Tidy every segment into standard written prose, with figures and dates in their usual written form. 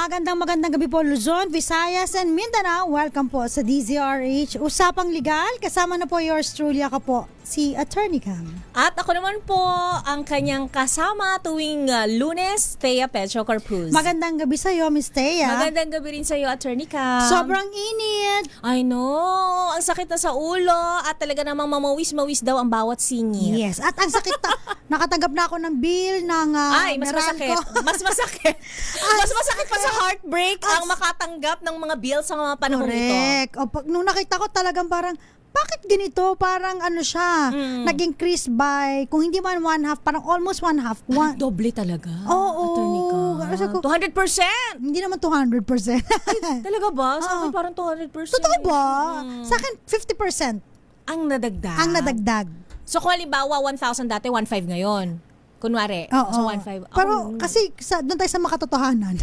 Magandang gabi po Luzon, Visayas and Mindanao. Welcome po sa DZRH Usapang Legal. Kasama na po yours truly ako po, si Attorney Cam. At ako naman po ang kanyang kasama tuwing Lunes, Thea Pecho Corpuz. Magandang gabi sa iyo, Miss Thea. Magandang gabi rin sa iyo, Attorney Cam. Sobrang init. I know, ang sakit na sa ulo at talaga namang mamawis-mawis daw ang bawat singit. Yes, at ang sakit nakatanggap na ako ng bill ng Ay, mas Meralco. masakit. Mas masakit. Mas masakit pa sa heartbreak ang makatanggap ng mga bills sa mga panahon ito. Correct. O, nung nakita ko talagang parang, bakit ganito? Parang ano siya, nag-increase by, kung hindi man one half, parang almost one half. Doble talaga. Oo. Attorney Cam. 200%! Hindi naman 200%. Talaga ba? Sa akin parang 200%. Totoo ba? Sa akin, 50%. Ang nadagdag. Ang nadagdag. So kung halimbawa 1,000 dati, 1,500 ngayon. Kunwari. Oo. So 1,500. Pero kasi doon tayo sa makatotohanan.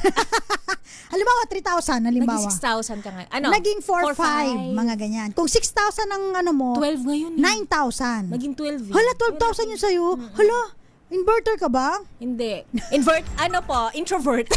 Halimbawa 3,000 halimbawa. Naging 6,000 ka ngayon. Ano? Naging 4,500 mga ganyan. Kung 6,000 ang ano mo, 12 ngayon. 9,000. Maging 12. Hala, 12,000 yun sa'yo. Hala, inverter ka ba? Hindi. Introvert.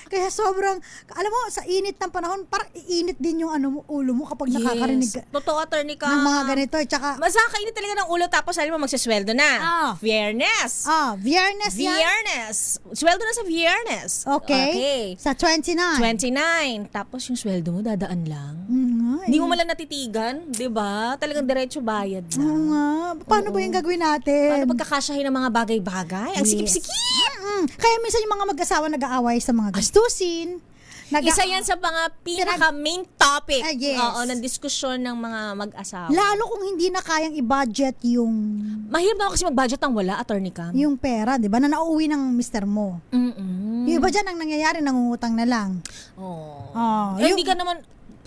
Kaya sobrang, alam mo, sa init ng panahon, parang iinit din yung ano mo, ulo mo kapag nakakarinig ka Totoo, Attorney Cam. ng mga ganito. Tsaka, Masakainit talaga ng ulo tapos alam mo magsisweldo na. Fairness. Viernes yan. Viernes. Sweldo na sa Viernes. Okay. Sa 29. 29. Tapos yung sweldo mo dadaan lang. Nga, Hindi mo malang natitigan, 'di ba? Talagang diretso bayad na. Oo nga. Paano ba yung gagawin natin? Paano pagkakasyahin ng mga bagay-bagay? Ang sikip-sikip. Kaya minsan yung mga mag-asawa nag-aaway sa mga gastusin. Isa yan sa mga pinaka-main topic Yes. ng diskusyon ng mga mag-asawa. Lalo kung hindi na kayang i-budget yung Mahirap na kasi mag-budget ang wala, Attorney Cam. yung pera, 'di ba? Na nauuwi ng mister mo. Yung iba dyan ang nangyayari, nangungutang na lang. Hindi ka naman,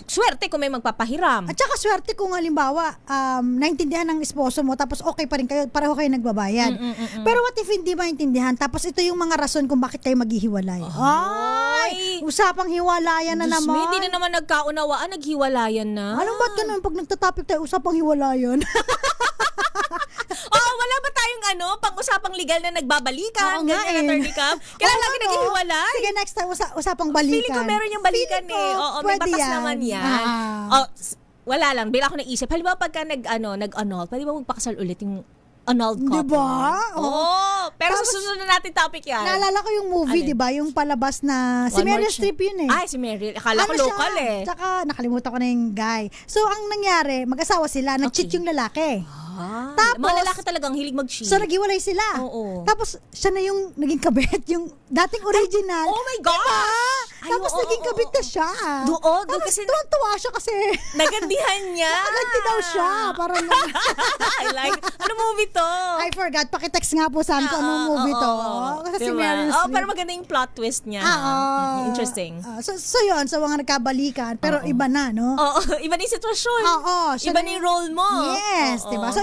swerte kung may magpapahiram. At saka swerte kung halimbawa, naintindihan ng esposo mo, tapos okay pa rin kayo, pareho kayo nagbabayad. Pero what if hindi maintindihan, tapos ito yung mga rason kung bakit kayo maghihiwalay. Ay! Usapang hiwalayan na Diyos naman. me, hindi na naman nagkaunawaan, naghiwalayan na. Alam ba't ganun? Pag nagtatapik tayo, usapang hiwalayan. Wala ba tayong pang-usapang legal na nagbabalikan? Oo nga Ganyan, Attorney Cam? Kailan lagi naghihiwalay? Sige, next time, usapang balikan. Feeling ko meron yung balikan Feeling ko, Oo, may pwede batas naman yan. Wala lang, bila ako naisip. Halimbawa pagka nag-annul, pwede ba magpakasal ulit yung annulled couple? Diba? Oo. Pero Tapos, sa susunod na natin topic yan. Naalala ko yung movie, Alin? di ba? Yung palabas na, si One More Meryl Chance. Streep yun eh. Ay, si Meryl. Akala ko Ano local siya? eh. Tsaka nakalimutan ko na yung guy. So, ang nangyari, mag-asawa sila, nag-cheat yung lalaki. Tapos, mga lalaki talagang hilig mag-cheat. So, naghiwalay sila. Oo. Tapos, siya na yung naging kabit, yung dating original. Oh my God! Diba? Ay, Tapos, oo, naging oo, kabit na siya. Doon, Tapos, kasi tuwan-tuwa siya kasi. nagandihan niya. Nakaganti daw siya. Parang, I like, ano movie to? I forgot. Pakitext nga po sa amin kung anong movie to. Kasi si Diba? Meryl Streep. Pero maganda yung plot twist niya. Interesting. So yun, so mga nagkabalikan, pero iba na, no? Oo, iba na yung sitwasyon. Oo, siya Iba na na yung role mo. Yes, Oo. diba? So,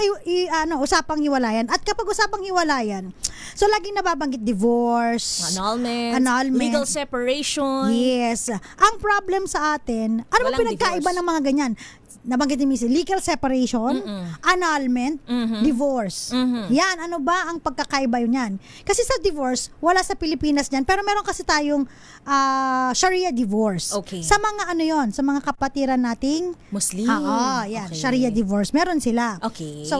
usapang hiwalayan. At kapag usapang hiwalayan, so laging nababanggit divorce, Annulment, legal separation. Yes. Ang problem sa atin, ano bang Walang pinagkaiba divorce. ng mga ganyan? Nabanggit ni Missy, legal separation, annulment, divorce. Yan, ano ba ang pagkakaiba yun yan? Kasi sa divorce, wala sa Pilipinas yan, pero meron kasi tayong Sharia divorce. Okay. Sa mga ano yon, sa mga kapatiran nating Muslim. yan, Okay. Sharia divorce. Meron sila. Okay. So,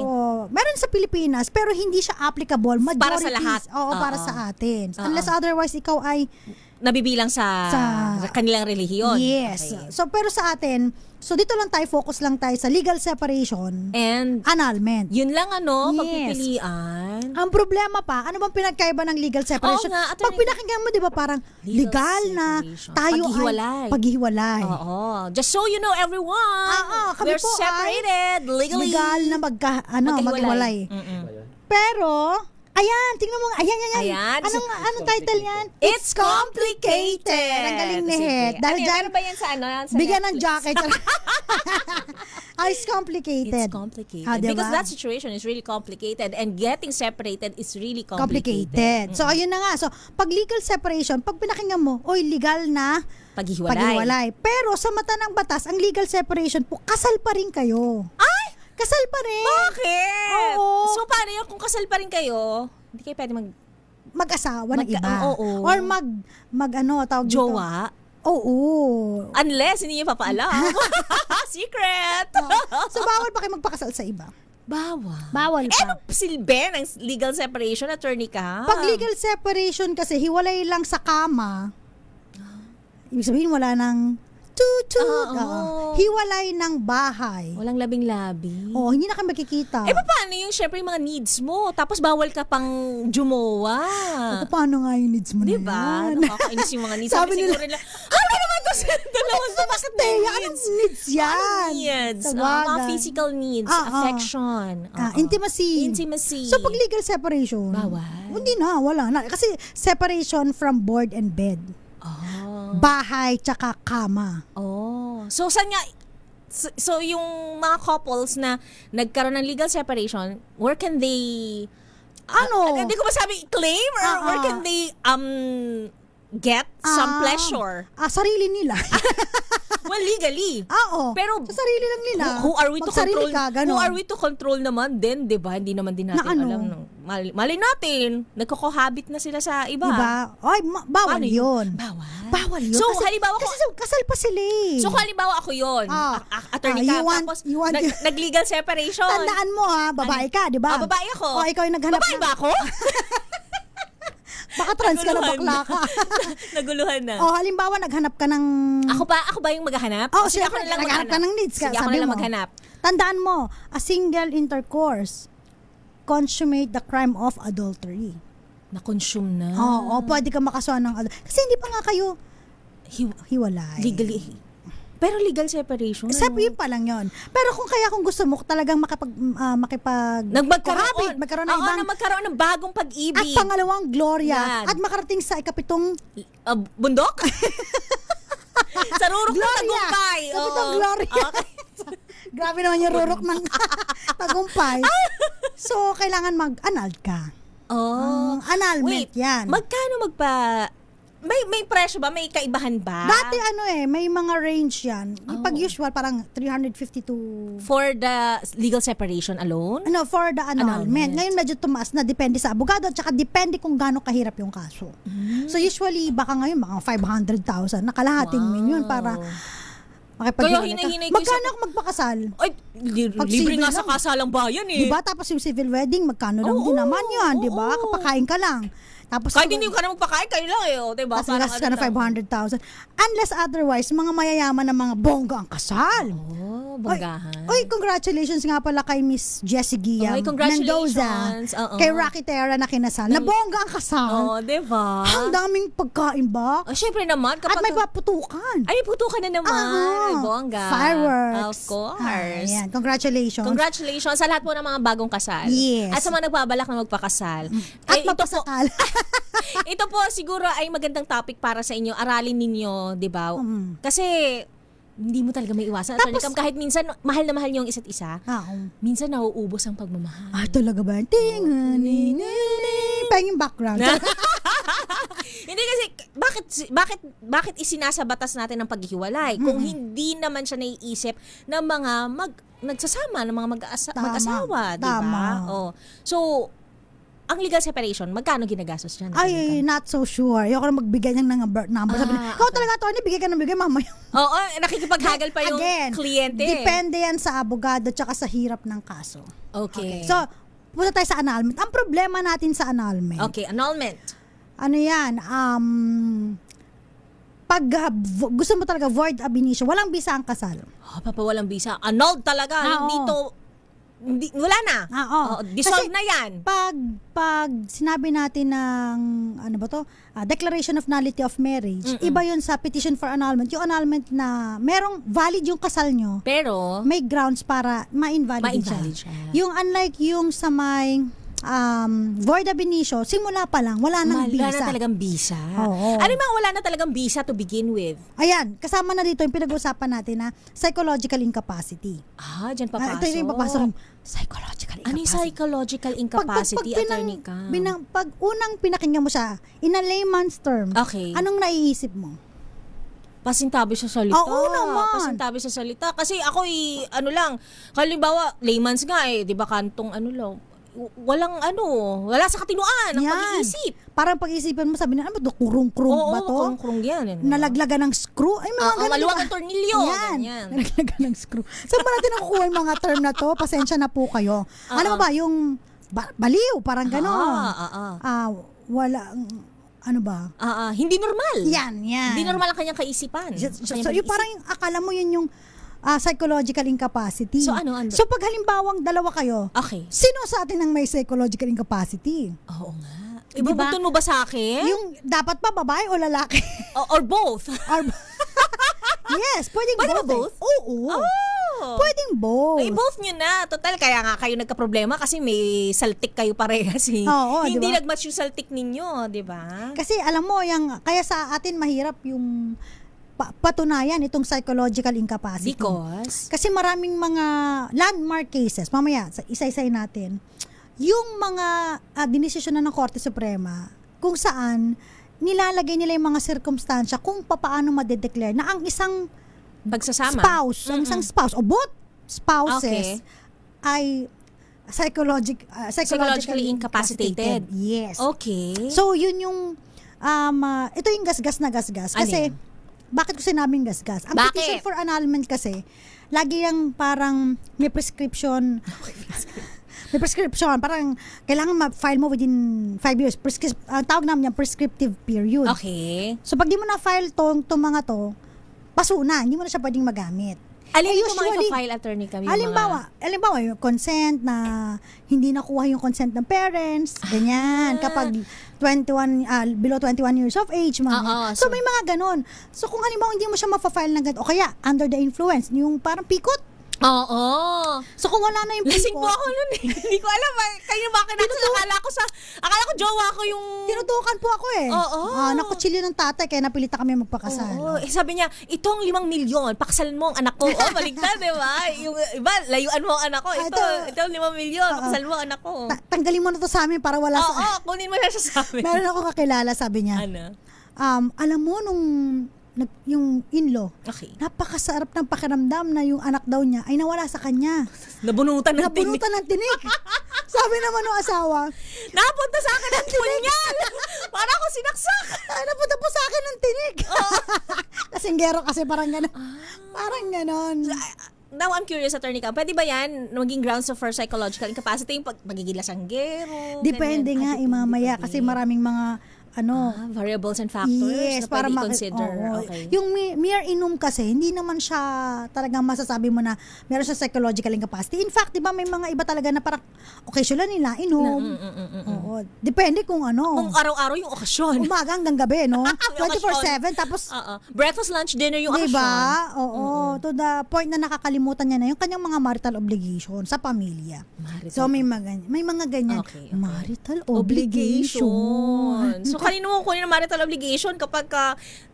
meron sa Pilipinas, pero hindi siya applicable. Para sa Majorities. lahat. Oo, para Oo. sa atin. Unless otherwise, ikaw ay Nabibilang sa kanilang relihiyon. yes. Okay. So, pero sa atin, so dito lang tayo, focus lang tayo sa legal separation, And annulment. yun lang Yes. pagpipilian. Ang problema pa, ano bang pinagkaiba ng legal separation? Oo nga, Pag pinakinggan mo, di ba, parang legal na separation. tayo Paghiwalay. ay paghiwalay. Oo. Just so you know, everyone, kami we're po ay separated legally. Legal na maghiwalay. Pero, ayan, tingnan mo, Ayan. Anong title yan? It's complicated. Ang galing ni Het. Dahil dyan, meron ba yan sa Sa bigyan ng Netflix? jacket. It's complicated. It's complicated. Diba? Because that situation is really complicated and getting separated is really complicated. Complicated. So, ayun na nga. So, pag legal separation, pag pinakinggan mo, legal na paghiwalay. Pero sa mata ng batas, ang legal separation po, kasal pa rin kayo. Ay! Kasal pa rin. Bakit? Oo. So, paano yun? Kung kasal pa rin kayo, hindi kayo pwede mag-asawa ng iba. oo. Or tawag dito. Jowa? Oo. Unless hindi niyo papaalam. Secret! So, bawal pa kayo magpakasal sa iba. Bawal pa. Ano silbi ng legal separation, attorney ka? Pag legal separation kasi, hiwalay lang sa kama. Ibig sabihin, wala nang hiwalay ng bahay. Walang labing-labi. Hindi na kayo magkikita. Paano yung syempre yung mga needs mo? Tapos bawal ka pang jumowa. Paano nga yung needs mo na Diba? yan? Nakakainis yung mga needs. Sabi nila, siguro ano naman to? Dalawang to, bakit may Anong needs? needs yan? Anong needs? Mga physical needs, affection. Intimacy. So, pag legal separation, bawal. Hindi na, wala na. Kasi separation from board and bed. Bahay tsaka kama. So, saan nga, so yung mga couples na nagkaroon ng legal separation, where can they, hindi ko masabi claim or where can they get some pleasure? Sarili nila. Well, legally. Pero sa sarili lang nila. Who are we to control? Who are we to control naman din, 'di ba? Hindi naman din natin alam. Mali natin, nagko-cohabit na sila sa iba. Diba? Ay, bawal 'yun. Bawal 'yun. So, halimbawa kasi kasal pa sila eh. So, halimbawa ako 'yun. Attorney ka, tapos nag-legal separation. Tandaan mo babae ka, 'di ba? Babae ako. Ikaw yung naghanap. Babae ba ako? Baka trans ka na, bakla ka. Naguluhan na. Halimbawa, naghanap ka ng... Ako ba yung maghahanap? Sige, ako na lang maghanap ka ng needs. Sige, ako na lang maghanap. Tandaan mo, a single intercourse consummate the crime of adultery. Na-consume na. Pwede ka makasuhan ng adultery. Kasi hindi pa nga kayo hiwalay. Legally. Pero legal separation. Yun pa lang yun. Pero kung gusto mo talagang magkaroon ng bagong pag-ibig. At pangalawang gloria. At makarating sa ikapitong bundok? Sa rurok ng tagumpay. Ikapitong gloria. Grabe naman yung rurok ng tagumpay. So, kailangan mag-anal ka. Annulment yan. Magkano may presyo ba? May kaibahan ba? Dati may mga range yan. Pag usual, parang 350 to... For the legal separation alone? For the annulment. Ngayon medyo tumaas na, depende sa abogado at saka depende kung gaano kahirap yung kaso. So usually, baka ngayon mga 500,000, nakalahating million para makipaghiwalay ka. Magkano ako magpakasal? Ay, libre nga sa kasalang bayan eh. Diba? Tapos yung civil wedding, magkano lang din naman yan, diba? Kapakain ka lang. Tapos kahit hindi ka na magpakain, kayo lang diba? Tapos gastos ka na 500,000. Unless otherwise, mga mayayaman na mga bongga ang kasal. Bonggahan. Congratulations nga pala kay Miss Jessie Gia Mendoza. Congratulations. Kay Rocky Terra na kinasal. Na bongga ang kasal. Diba? Ang daming pagkain ba? Syempre naman. At may paputukan. Ay, may putukan na naman. Bongga. Fireworks. Of course. Ayan. Congratulations. Congratulations sa lahat po ng mga bagong kasal. Yes. At sa mga nagbabalak na magpakasal. At magpasakal. Ito po siguro ay magandang topic para sa inyo. Aralin ninyo, 'di ba? Kasi hindi mo talaga may iwasan. Attorney Cam, kahit minsan mahal na mahal niyo ang isa't isa. Minsan nauubos ang pagmamahal. Talaga ba? Pang yung background. Hindi kasi bakit isinasabatas natin ang paghihiwalay kung hindi naman siya naiisip ng mga nagsasama ng mga mag-asawa, 'di ba? So ang legal separation, magkano ginagastos dyan? Ay, not so sure. Ayoko na magbigay ng number. Sabi na, ikaw talaga, attorney, bigay ka ng bigay, mamaya. Nakikipaghagal pa yung kliyente. Depende yan sa abogado tsaka sa hirap ng kaso. Okay. So, punta tayo sa annulment. Ang problema natin sa annulment. Okay, annulment. Ano yan? Pag gusto mo talaga void ab initio, walang bisa ang kasal. Walang bisa. Annulled talaga. Wala na. Dissolve na yan. Pag sinabi natin ng declaration of nullity of marriage, iba yun sa petition for annulment. Yung annulment na merong valid yung kasal nyo, pero may grounds para ma-invalid siya. Yung unlike yung sa may void ab initio, simula pa lang, wala nang bisa. Wala na talagang bisa. Ano yung wala na talagang bisa to begin with? Ayan, kasama na dito yung pinag-uusapan natin na psychological incapacity. Dyan papasok. Ito yung papasok. Psychological incapacity. Ano yung psychological incapacity, attorney ka? Pag unang pinakinggan mo siya, in a layman's term, anong naiisip mo? Pasintabi sa salita. Oo naman. Pasintabi sa salita. Kasi ako halimbawa, layman's nga di ba kantong wala sa katinuan ng Yan. pag-iisip. Parang pag-isipan mo, sabi na, ano ba to? Kurung-kurung ba to? kurung yan. Nalaglagan ng screw? Ay, mga ganun. Maluwag diba? ang tornilyo. Yan. Ganyan. Nalaglagan ng screw. Saan ba natin nakukuha yung mga term na to? Pasensya na po kayo. Ano ba, yung baliw, parang gano'n. Wala, ano ba? Hindi normal. Yan. Hindi normal ang kanyang kaisipan. So, yung parang yung akala mo yun yung psychological incapacity. So, ano? So, pag halimbawang dalawa kayo, Okay. sino sa atin ang may psychological incapacity? Oo nga. Ibubugton mo ba sa akin? Yung dapat pa babae o lalaki? Or both? Yes, pwedeng Pwede ba both. both? Oo. Pwedeng both. Both nyo na. Total, kaya nga kayo nagka-problema kasi may saltik kayo parehas. Oo, Hindi diba? nag-match yung saltik ninyo, di ba? Kasi alam mo, kaya sa atin mahirap yung patunayan itong psychological incapacity. Because? Kasi maraming mga landmark cases. Mamaya, isa-isay natin. Yung mga dinesisyon na ng Korte Suprema, kung saan nilalagay nila yung mga sirkumstansya kung paano madedeclare na ang isang Pagsasama? spouse, ang isang spouse, o both spouses, ay psychologically incapacitated. Yes. Okay. So, yun yung, ito yung gasgas na gasgas. Kasi, bakit ko sinabing gasgas? Ang Bakit? petition for annulment kasi, lagi yung parang may prescription. May prescription. Parang, kailangan ma-file mo within 5 years. Tawag namin yung prescriptive period. Okay. So, pag di mo na-file tong mga to, paso na. Hindi mo na siya pwedeng magamit. Alin Eh, yung mga usually, file attorney kami? Halimbawa, yung consent na hindi nakuha yung consent ng parents, ganyan. Kapag below 21 years of age, mga so, may mga ganon. So, kung halimbawa hindi mo siya ma-file ng ganito, o kaya, under the influence, yung parang pikot. Oo. So, kung wala na yung pikot. Lasing po ako nun eh. Hindi ko alam. Kayo bakit natin akala ko jowa ko yung... Tinutukan po ako eh. Oo. Nakutsilyo ng tatay, kaya napilita kami magpakasal. Oo. Sabi niya, itong 5 milyon, pakasalan mo ang anak ko. Baligtad, di ba? Yung iba, layuan mo ang anak ko. Itong 5 milyon, pakasalan mo ang anak ko. Tanggalin mo na to sa amin para wala sa... Kunin mo na siya sa amin. Meron ako kakilala, sabi niya. Ano? Alam mo, yung in-law, Okay. napakasarap ng pakiramdam na yung anak daw niya ay nawala sa kanya. Nabunutan ng tinig. Nabunutan ng tinig. Sabi naman ng asawa, Napunta sa akin ang punyal. Para ako sinaksak. napunta po sa akin ng tinig. Lasinggero kasi parang gano'n. Parang gano'n. Now, I'm curious, Attorney Cam, pwede ba yan maging grounds for psychological incapacity, yung magiging lasanggero? Depende nga, mamaya kasi maraming mga variables and factors yes, na para pwede i-consider. Okay. Yung mere inom kasi, hindi naman siya talagang masasabi mo na meron siya psychological incapacity. In fact, di ba may mga iba talaga na parang occasional nila inom. Oo. Depende kung ano. Kung araw-araw yung okasyon. Umaga hanggang gabi, no? May 24/7, tapos breakfast, lunch, dinner yung okasyon. diba? Oo. To the point na nakakalimutan niya na yung kanyang mga marital obligation sa pamilya. So, may mga ganyan. Okay. Marital obligation. So, kanino mo kunin ang marital obligation kapag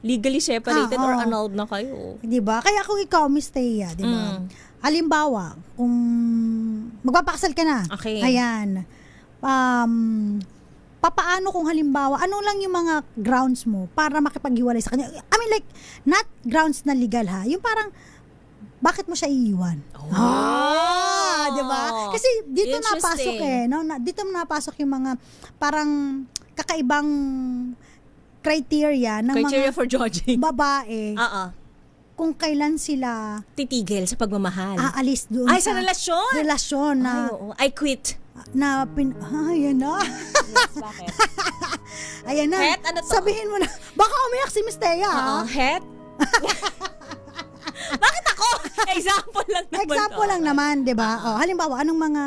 legally separated or annulled na kayo? Diba? Kaya kung ikaw, Miss Thea, diba? Halimbawa, kung magpapakasal ka na. Okay. Ayan. Papaano kung halimbawa, ano lang yung mga grounds mo para makipaghiwalay sa kanya? I mean like, not grounds na legal ha. Yung parang, bakit mo siya iiwan? Diba? Kasi dito napasok no? Dito napasok yung mga parang kakaibang criteria ng Criteria mga for judging. babae kung kailan sila Titigil sa pagmamahal. aalis doon Ay, sa relasyon? na Ay, oo. I quit. ayan na. Yes, bakit? Ayan na. Het, ano to? Sabihin mo na. Baka umiyak si Miss Thea, ha? Het? Bakit ako? Example lang naman Example to. lang naman, di ba? Halimbawa, anong mga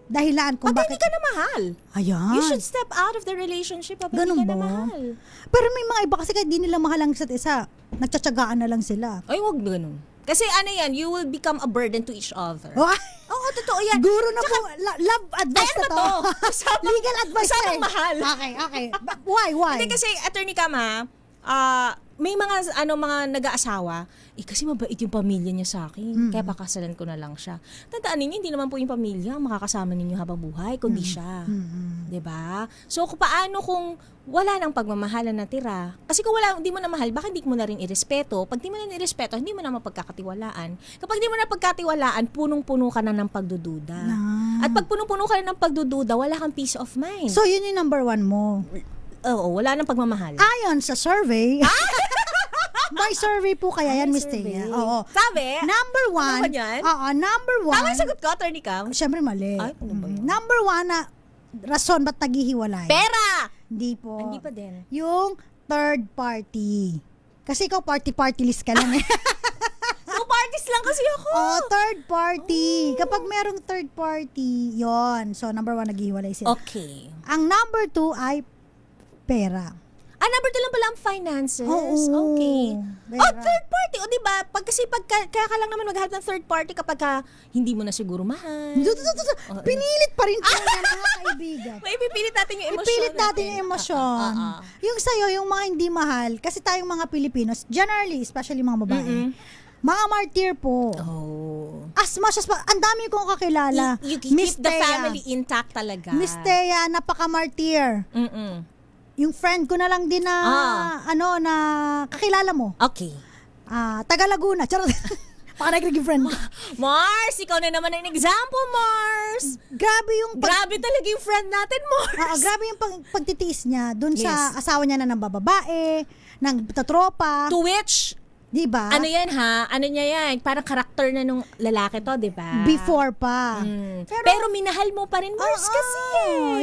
dahilan kung Pag bakit... hindi ka na mahal. Ayan. You should step out of the relationship pag Ganun hindi ka ba? na mahal. Pero may mga iba kasi kahit di nila mahal ang isa't isa, nagtsatsagaan na lang sila. Ay, wag ganun. Kasi ano yan, you will become a burden to each other. Oh, Oo, totoo yan. guro na po. Love advice Ayan na na to. to. Legal advice Usapang na eh. mahal. Okay. Why? Hindi kasi, Attorney Cam ha, may mga nag-aasawa, kasi mabait yung pamilya niya sa akin, kaya pakasalan ko na lang siya. Tandaan ninyo, hindi naman po yung pamilya ang makakasama ninyo habang buhay, kundi siya. 'Di ba? So, paano kung wala nang pagmamahalan na tira? Kasi kung hindi mo na mahal, baka hindi mo na rin irespeto. Pag di mo na irespeto, hindi mo na mapagkakatiwalaan. Kapag di mo na pagkatiwalaan, punong-puno ka na ng pagdududa. At pag punong-puno ka na ng pagdududa, wala kang peace of mind. So, yun yung number 1 mo. Oo, wala nang pagmamahal. Ayon sa survey, may survey po kaya yan, Miss Thea. Oo. Sabi? Number 1. Ano ba yan? Oo, number 1. Tama yung sagot ko, Attorney Cam? Siyempre mali. Ay, ano ba yun? Number 1 na rason ba't naghihiwalay? Pera! Hindi po. Hindi pa din. Yung third party. Kasi ikaw party list ka lang eh. Two parties lang kasi ako. Oh, third party. Kapag merong third party, yon. So, number 1, naghihiwalay sila. Okay. Ang number 2 ay pera. Number 2 lang pala ang finances. Oo. Okay. Pera. Third party. O, diba? Kaya ka lang naman maghanap ng third party kapag hindi mo na siguro mahal. Pinilit pa rin po yan, mga kaibigan. May pipilit natin yung emosyon. Ipilit natin yung emosyon. Yung sa'yo, yung mga hindi mahal, kasi tayong mga Pilipinos, generally, especially mga babae, mga martyr po. Oh. As much as, ang dami kong kakilala. You keep the family intact talaga. Miss Thea, napaka-martyr. Yung friend ko na lang din na, na kakilala mo. Okay. Taga Laguna. Charot. Baka nagiging friend. Mars, ikaw na naman ang example, Mars. Grabe yung Grabe talaga yung friend natin, Mars. grabe yung pagtitiis niya dun sa asawa niya na ng babae, ng tatropa. To which, diba? ano yan ha? Ano niya yan? Parang karakter na nung lalaki to, diba? Before pa. Pero minahal mo pa rin, Mars, kasi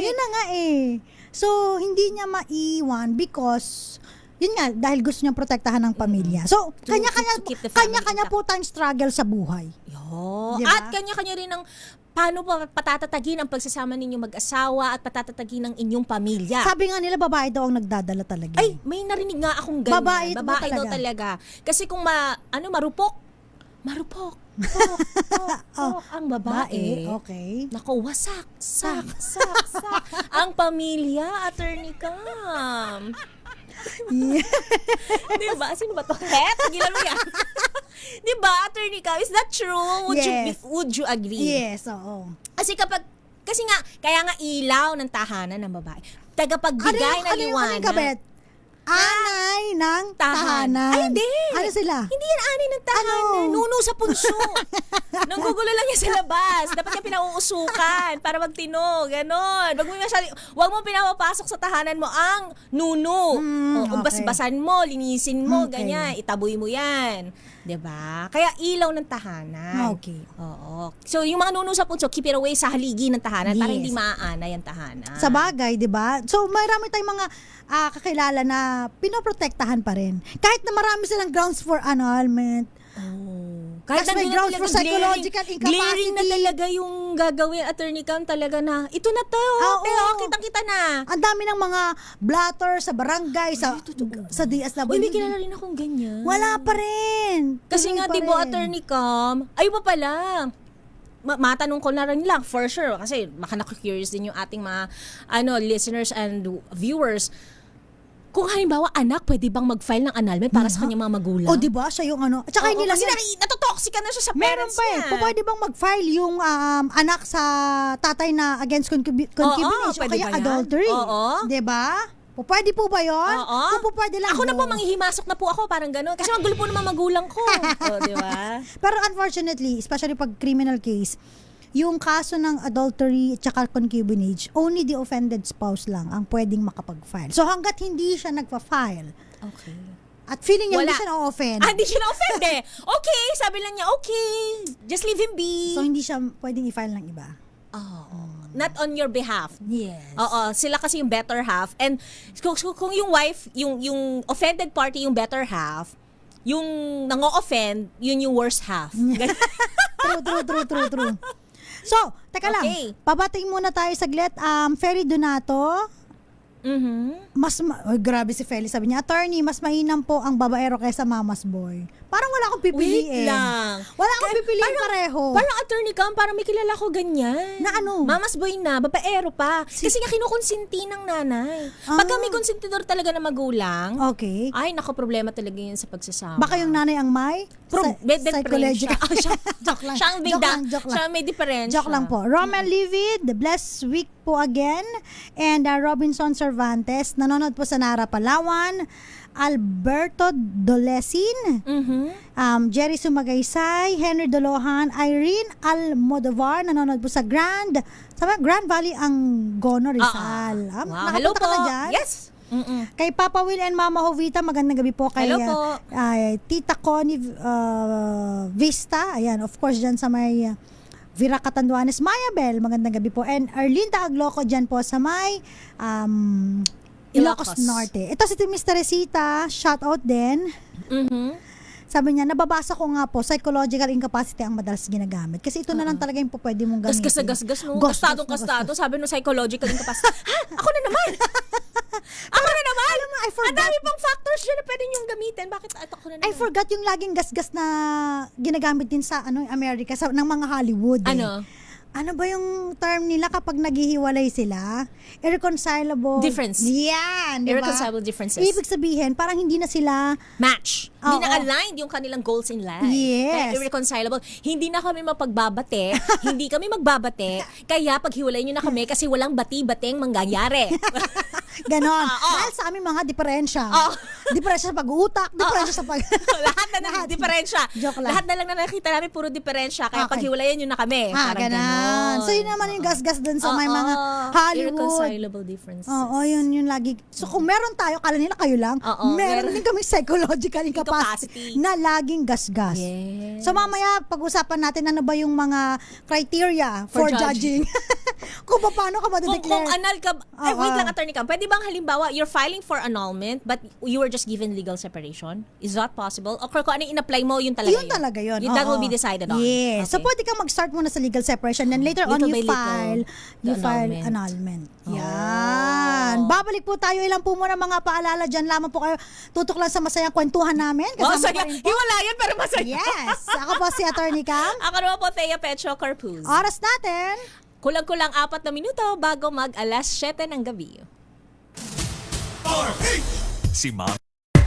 yun na nga eh. So, hindi niya maiwan because, yun nga, dahil gusto niya protektahan ng pamilya. So, to keep the family kanya-kanya po tayong struggle sa buhay. Yo. Diba? At kanya-kanya rin ang paano pa patatatagin ang pagsasama ninyo mag-asawa at patatatagin ang inyong pamilya. Sabi nga nila, babae daw ang nagdadala talaga. Ay, may narinig nga akong ganyan. Babae daw talaga. Kasi kung marupok. Ang babae. Okay. Nako, wasak, sak. Ang pamilya, Attorney Cam. Diba? Sino ba to? Gilan mo yan. Diba, Attorney Cam? Is that true? Would you agree? Yes, oo. Kasi kaya nga ilaw ng tahanan ng babae. Tagapagbigay na liwanag. Ano yung kabet? Anay ng tahanan. Ay, hindi. Ano sila? Hindi yan anay ng tahanan. Nuno sa punso. Nanggugulo lang yan sa labas. Dapat niya pinauusukan para magtino. Ganon. Wag mo pinapapasok sa tahanan mo ang nuno. Okay. Basbasan mo, linisin mo, Okay. ganyan. Itaboy mo yan. 'Di ba? Kaya ilaw ng tahanan. Okay. Oo. So, yung mga nuno sa punso, keep it away sa haligi ng tahanan para Yes. hindi maaanay ang tahanan. Sa bagay, di ba? So, marami tayong mga kakilala na pinoprotektahan pa rin. Kahit na marami silang grounds for annulment. Kahit Tapos may nandun na grounds for talaga psychological incapacity. Glaring na talaga yung gagawin, Attorney Cam, talaga na, ito na to, kitang-kita na. Ang dami ng mga blatter sa barangay, sa DSW. Uy, may kilala rin akong ganyan. Wala pa rin. Kasi Tuloy nga, pa di ba, rin. Attorney Cam, ay pa pala, matanong ko na rin lang, for sure, kasi baka na-curious din yung ating mga listeners and viewers. Kung halimbawa, anak, pwede bang mag-file ng annulment para sa kanyang mga magulang? O, di ba? Siya yung ano. At saka hindi lang kasi yan. natotoxic na siya sa Meron parents pa eh. niya. Pwede bang mag-file yung anak sa tatay na against concubinage o pwede kaya ba yan? adultery? Oo. Diba? Pwede po ba yun? Oo. Kung po pwede lang. Ako na po, manghihimasok na po ako, parang gano'n. Kasi magulo po naman magulang ko. Di ba? Pero unfortunately, especially pag criminal case, yung kaso ng adultery at saka concubinage, only the offended spouse lang ang pwedeng makapag-file. So hanggat hindi siya nagpa-file, Okay. at feeling niya hindi Wala. siya na-offend, Hindi siya na-offend eh. Okay, sabi lang niya, okay, just leave him be. so hindi siya pwedeng i-file ng iba. Not on your behalf. Yes. Oo, sila kasi yung better half. And kung yung wife, yung offended party yung better half, yung nango-offend, yun yung worst half. True. So, teka lang. Okay. Pabating muna tayo saglit. Ferry Donato, Grabe si Feli, sabi niya, attorney, mas mainam po ang babaero kaysa mama's boy. Parang wala akong pipiliin. Wait lang. Wala akong pipiliin pareho. Parang attorney ka, parang may kilala ko ganyan. Na ano? Mama's boy na, babaero pa. Kasi nga kinukonsinti ng nanay. Pagka may konsentidor talaga na magulang, Okay. ay, nako, problema talaga yun sa pagsasama. Baka yung nanay ang may psychological. Joke lang. Siya ang Joke lang, joke lang. Siya ang may diferensya. Joke lang po. Roman Livid, the blessed week po again. And Robinson Cervantes, nanonood po sa Nara, Palawan. Alberto Dolesin, Jerry Sumagaysay, Henry Dolohan, Irene Almodovar, nanonood po sa Grand Valley ang Gono, Rizal. Wow. Hello po. Nakapunta ka na dyan? Yes. Kay Papa Will and Mama Jovita, magandang gabi po. Kay Hello po. Tita Connie Vista, ayan, of course, dyan sa may Vira Catanduanes, Mayabel, magandang gabi po. And Arlinda Agloco dyan po sa may Ilocos Norte. Ito si Miss Teresita, shout out din. Sabi niya, nababasa ko nga po, psychological incapacity ang madalas ginagamit. Kasi ito na lang talaga yung pwede mong gamitin. Gasgas na gasgas, no? Gasgas na Kastado. Sabi no, psychological incapacity. Ha? Ako na naman! Ako na naman! Alam mo, I forgot. Ang dami pang factors dyan na pwede niyong gamitin. Bakit ako na naman? I forgot yung laging gasgas na ginagamit din sa Amerika, ng mga Hollywood. Ano? Ano ba yung term nila kapag naghihiwalay sila? Irreconcilable. Difference. Yan, di ba? Irreconcilable differences. Ibig sabihin, parang hindi na sila Match. Oo. Hindi na aligned yung kanilang goals in life. Yes. Kaya irreconcilable. Hindi na kami mapagbabate. Hindi kami magbabate. Kaya paghiwalay nyo na kami kasi walang bati-bateng mangyayari. ganon. Dahil sa aming mga diferensya. Diferensya sa pag-uutak, diferensya sa pag... Lahat na ng diferensya. Joke lang. Lahat na lang na nakita namin puro diferensya. Kaya Okay. paghiwalayan nyo na kami. Parang ganon. So yun naman yung gasgas dun sa may mga Hollywood. Irreconcilable differences. Oo, yun lagi. So kung meron tayo, kala nila kayo lang, Oo, meron meron. din kami psychological incapacity na laging gasgas. Yes. So mamaya pag-usapan natin ano ba yung mga criteria for judging. Kung paano ka Kung madedeclare. anal ka, wait lang, attorney ka, pwede bang halimbawa, you're filing for annulment, but you were just given legal separation? Is that possible? O kung ano yung in-apply mo, yun talaga Yun talaga yun. That will Oo. be decided on. Yes. So Okay. pwede kang mag-start muna sa legal separation, then later on Little you by little, file the annulment. Oh. Yan. Babalik po tayo, ilang po muna mga paalala dyan lamang po kayo. Tutok lang sa masayang kwentuhan namin. Kasama Masaya. pa rin po. Hiwalayan pero masaya. Yes. Ako po si Attorney Cam. Ako naman po, Thea Petro Corpuz. Oras natin. Kulang-kulang 4 na minuto bago mag alas 7 ng gabi. Si Ma'am